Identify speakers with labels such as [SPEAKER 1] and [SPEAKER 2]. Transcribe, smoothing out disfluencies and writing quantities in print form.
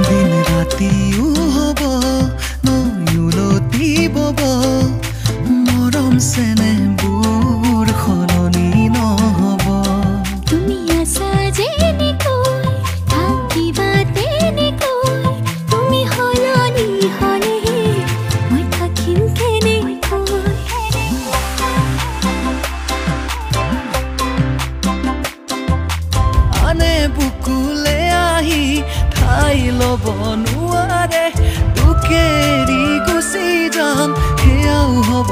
[SPEAKER 1] दिन रातिও হব নয়ুলতি বব মৰম চেনেহবোৰ সলনি নহব
[SPEAKER 2] তুমি আছা যেনেকৈ থাকিবা তেনেকৈ তুমি সলনি হ'লেহে মই থাকিম কেনেকৈ
[SPEAKER 1] আনে বুকুলে আহি ঠাই ল'ব নোৱাৰে তোক এৰি গুচি যাম সেয়াও হ'ব